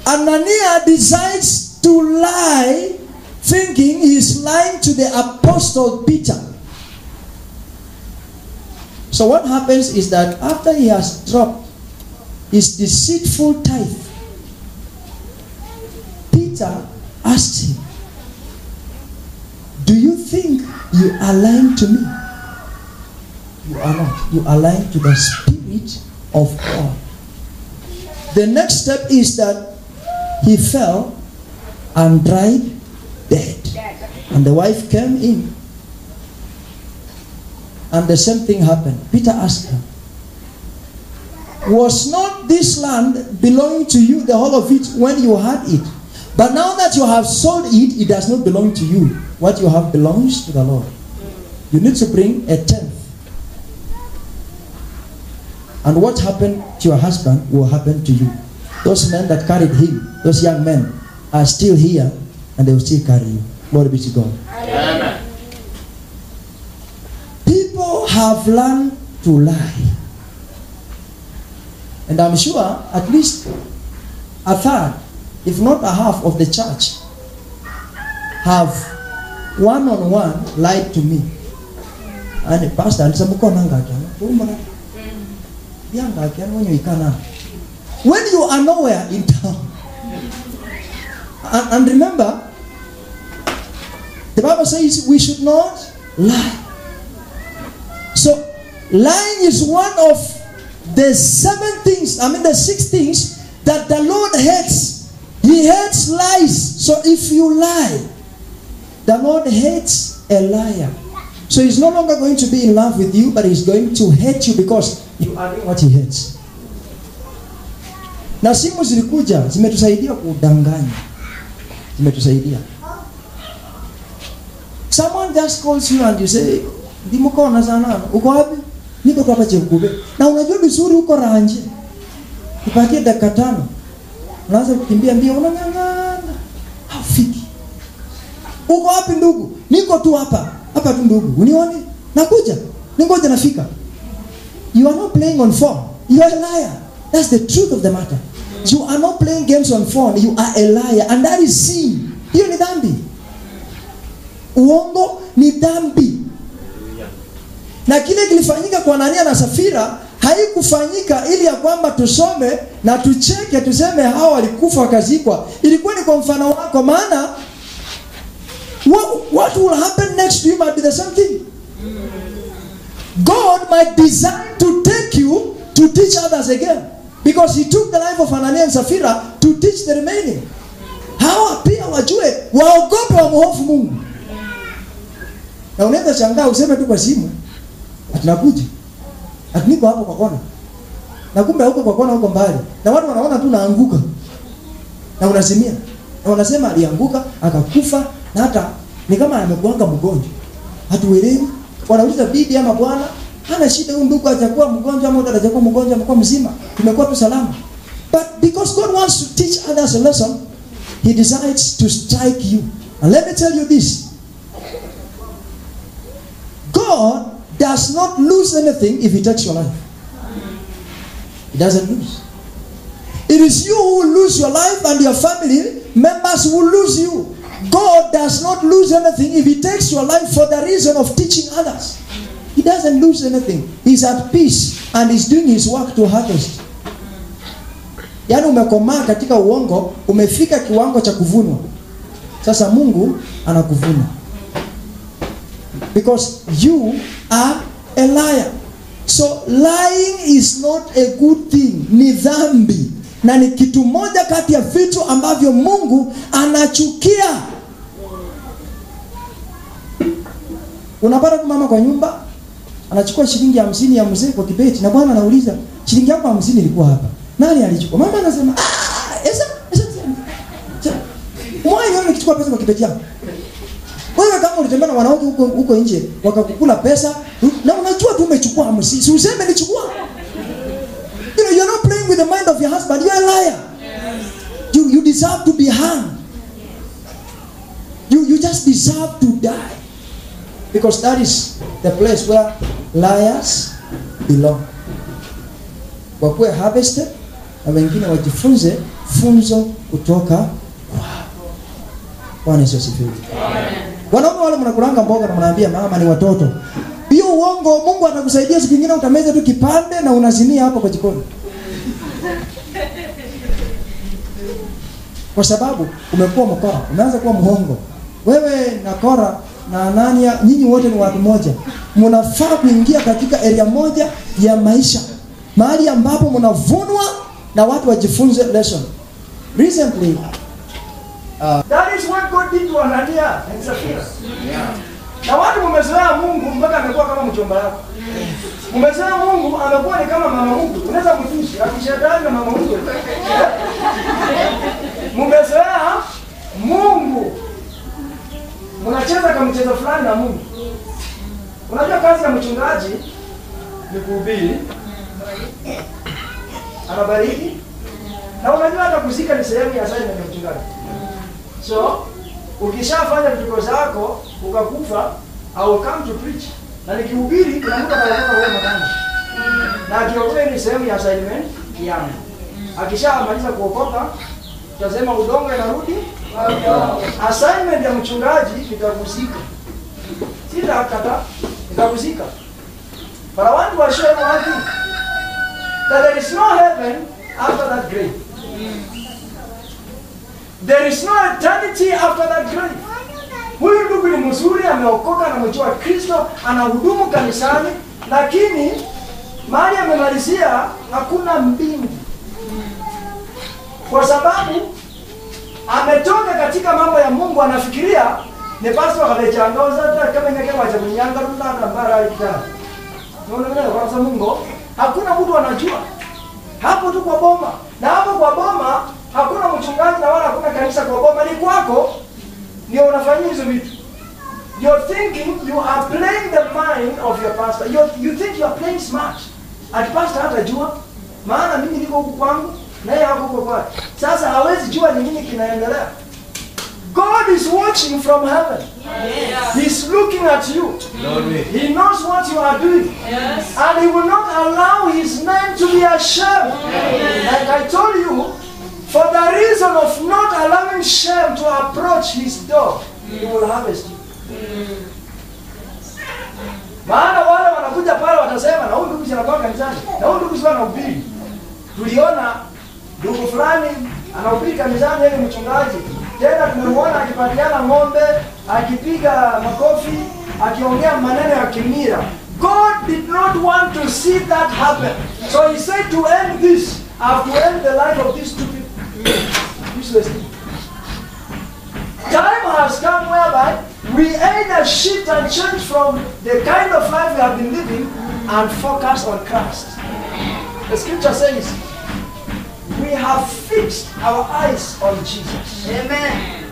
[SPEAKER 1] Ananias decides to lie, thinking he's lying to the Apostle Peter. So what happens is that after he has dropped his deceitful tithe, Peter asked him, Do you think you align to me? You are not. You align to the Spirit of God. The next step is that he fell and died dead. And the wife came in. And the same thing happened. Peter asked her, was not this land belonging to you, the whole of it, when you had it? But now that you have sold it, it does not belong to you. What you have belongs to the Lord. You need to bring a tenth. And what happened to your husband will happen to you. Those men that carried him, those young men, are still here, and they will still carry you. Glory be to God.
[SPEAKER 3] Amen.
[SPEAKER 1] People have learned to lie. And I'm sure at least a third, if not a half of the church, have one-on-one lied to me. And the pastor when you are nowhere in town. And remember, the Bible says we should not lie. So lying is one of the 6 things that the Lord hates. He hates lies. So if you lie, the Lord hates a liar. So he's no longer going to be in love with you, but he's going to hate you because you are doing what he hates. Na simu zilikuja, zimetusaidia kudanganya. Zimetusaidia. Someone just calls you and you say, "Ndimuko na sana, uko wapi?" "Niko hapa Chekube." Na unajua vizuri uko Ranje. Nipatie dakika 5. Unaanza kukimbia mbio, unang'ang'ana. Hafiki. "Uko wapi ndugu?" "Niko tu hapa. Hapa tu ndugu. Unione? Nakuja. Ningoja nafika." You are not playing on phone. You are a liar. That's the truth of the matter. You are not playing games on phone. You are a liar. And that is sin. Hiyo ni dhambi. Uongo ni dhambi. Na kile kilifanyika kwa Anania na Safira haikufanyika ili ya kwamba tusome na tucheke tuseme hawa walikufa wakazikwa. Ilikuwa ni kwa mfano wako, maana what will happen next to you might be the same thing. God might design to take you to teach others again. Because he took the life of Anania and Safira to teach the remaining. Hawa pia wajue, waogope wa mhofu Mungu. Na unaweza shangaa useme tu kwa simu, "Atinakuja. Atiniko hapo kwa kona." Na kumbe huko kwa kona huko mbali. Na watu wanaona tu naanguka. Na unazimia. Na wanasema alianguka, akakufa, na hata ni kama amekuanga mgonjwa. Hatuelewi. Wanauliza bibi ama bwana, hana shida huyu ndugu atakuwa mgonjwa ama atakuwa mgonjwa amekuwa mzima. Tumekuwa tu salama. But because God wants to teach others a lesson, he decides to strike you. And let me tell you this. God does not lose anything if he takes your life. He doesn't lose. It is you who will lose your life and your family members will lose you. God does not lose anything if he takes your life for the reason of teaching others. He doesn't lose anything. He's at peace and he's doing his work to harvest. Yaani umekomaa katika uongo, umefika kiwango cha kuvunwa. Sasa Mungu anakuvuna. Because you are a liar. So lying is not a good thing. Ni dhambi. Na ni kitu moja kati ya vitu ambavyo Mungu anachukia. Unapata mama kwa nyumba anachukua shilingi 50 ya mzee kwa kibeti, na bwana anauliza, "Shilingi yako 50 ilikuwa hapa. Nani alichukua?" Mama anasema, esa mwaje ukichukua pesa kwa kibeti yako? Wewe kama ulitembea na wanawake huko nje wakakukula pesa na unajua tu umechukua 50, si useme nilichukua. You know, you're not playing with the mind of your husband. You're a liar. You deserve to be hung. You just deserve to die. Because that is the place where liars belong. Wakuwe harvested na wengine wajifunze funzo kutoka kwao. Bwana Yesu asifiwe. Wanaume wale mnakulanga mboga na mnaambia mama ni watoto. Hiyo uongo. Mungu atakusaidia siku nyingine utameza tu kipande na unazimia hapo kwa jikoni. Kwa sababu umekuwa mkora, umeanza kuwa muongo. Wewe na Kora na Anania, nyinyi wote ni watu moja. Mnafaa kuingia katika area moja ya maisha, mahali ambapo mnavunwa na watu wajifunze lesson. Recently, that is what God did to Anania and Sapphira. Na watu mmezoea Mungu mpaka amekuwa kama mchomba wako. Mmezoea Mungu amekuwa ni kama mama Mungu. Unaweza kufishi akishadani na mama Mungu. Mmezoea Mungu. Mnacheza kama mchezo fulani na Mungu. Unajua kazi ya mchungaji ni kuhubiri. Anabariki. Na unajua hata kuzika ni sehemu ya sala ya mchungaji. So, ukishafanya vituko zako ukakufa, I will come to preach. Na nikihubiri kuna mtu atakuwa wewe makani. Na akiokoka ni sehemu ya assignment yangu. Akishamaliza kuokoka, tutasema udongo inarudi. Assignment ya mchungaji itakuzika. Sitakata, itakuzika. But I want to assure you one thing. That there is no heaven after that grave. There is no eternity after that grave. Huyu ndugu ni mzuri, ameokoka na mjua Kristo, anahudumu kanisani, lakini mahali amemalizia hakuna mbingu. Kwa sababu ametoka katika mambo ya Mungu, anafikiria ni pastor kabechangoza hata kama nyake wacha kunyanga runda kambara ita. Unaona kwa sababu Mungu hakuna mtu anajua. Hapo tu kwa boma. Na hapo kwa boma hakuna mchungaji na wala hakuna kanisa kwa boma, ni kwako ndio unafanya hizo vitu. You're thinking you are playing the mind of your pastor. You think you are playing smart. At pastor hatajua maana mimi niko huku kwangu na yeye hapo kwa. Sasa hawezi jua ni nini kinaendelea. God is watching from heaven. Yes. He's looking at you. Glory. He knows what you are doing. Yes. And he will not allow his name to be ashamed. Yes. Like I told you, for the reason of not allowing shame to approach his door, he will harvest you. Maana wale wanakuja pale watasema na huyu ndugu anakuwa kanisani, na huyu ndugu anahubiri. Tuliona ndugu fulani anahubiri kanisani, yeye mchungaji. Tena tumemuona akipatiana ng'ombe, akipiga makofi, akiongea maneno ya kimira. God did not want to see that happen. So he said to end this, I have to end the life of these two people. Useless. Time has come whereby we either shift and change from the kind of life we have been living and focus on Christ. The scripture says, we have fixed our eyes on Jesus. Amen.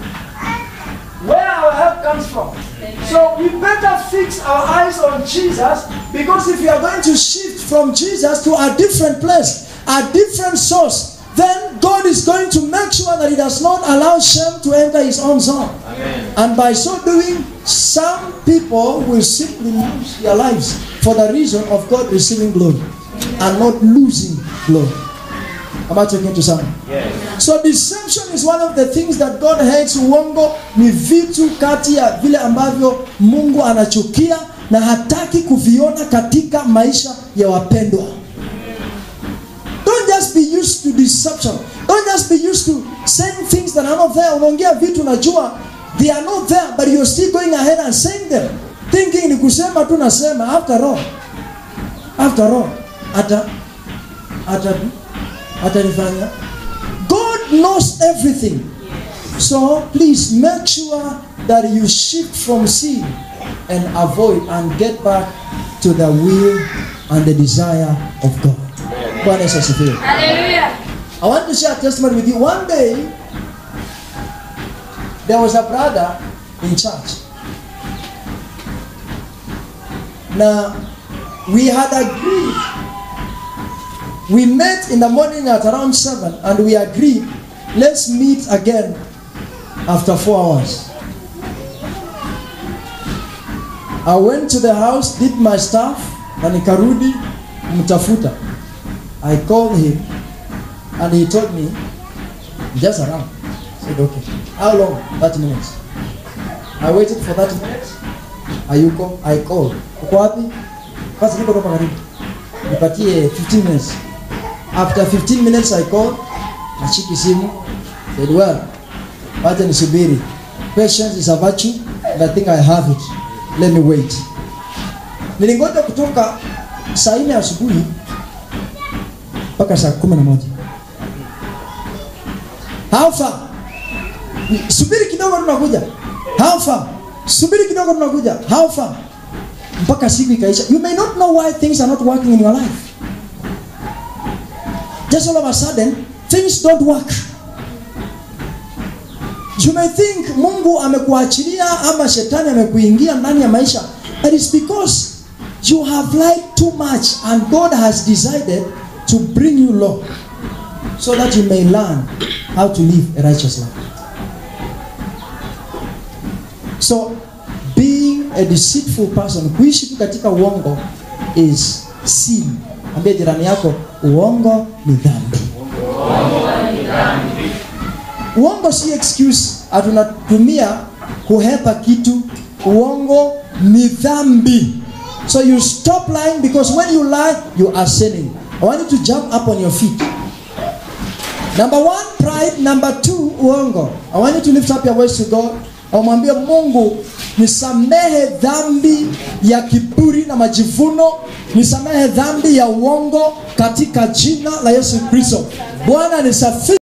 [SPEAKER 1] Where our help comes from. So we better fix our eyes on Jesus, because if you are going to shift from Jesus to a different place, a different source, then God is going to make sure that he does not allow shame to enter his own zone. Amen. And by so doing, some people will simply lose their lives for the reason of God receiving glory and not losing glory. Am I talking to someone? Yes. So deception is one of the things that God hates. Uongo ni vitu kati ya vile ambavyo Mungu anachukia na hataki kuviona katika maisha ya wapendwa. Don't just be used to deception. Don't just be used to saying things that are not there. Unaongea vitu najua they are not there, but you're still going ahead and saying them, thinking ni kusema tu nasema. After all, atanifanya. God knows everything. So please make sure that you shift from sin and avoid and get back to the will and the desire of God. Hallelujah. I want to share a testimony with you. One day, there was a brother in church. Now, we had agreed. We met in the morning at around 7 and we agreed, let's meet again after 4 hours. I went to the house, did my stuff, and nikarudi mtafuta. I called him and he told me, just around. I said, okay. How long? 30 minutes. I waited for 30 minutes. Ayuko, I called. Uko wapi? Basi niko hapa karibu. Nipatie 15 minutes. After 15 minutes I called. Nashiki simu. Said, well, wacha nisubiri. Patience is a virtue. and I think I have it. Let me wait. Nilingoja kutoka saa 4 asubuhi mpaka saa 11. How far? Subiri kidogo tunakuja. How far? Subiri kidogo tunakuja. How far? Mpaka siku ikaisha. You may not know why things are not working in your life. Just all of a sudden, things don't work. You may think Mungu amekuachilia ama shetani amekuingia ndani ya maisha. But it's because you have lied too much and God has decided to bring you low so that you may learn how to live a righteous life. So, being a deceitful person, kuishi tu katika uongo is sin. Ambia jirani yako, uongo ni dhambi. Uongo si excuse atunatumia kuhepa kitu. Uongo ni dhambi. So you stop lying, because when you lie, you are sinning. I want you to jump up on your feet. Number 1, pride. Number 2, uongo. I want you to lift up your voice to God. Umwambie Mungu, nisamehe dhambi ya kiburi na majivuno, nisamehe dhambi ya uongo katika jina la Yesu Kristo. Bwana nisafi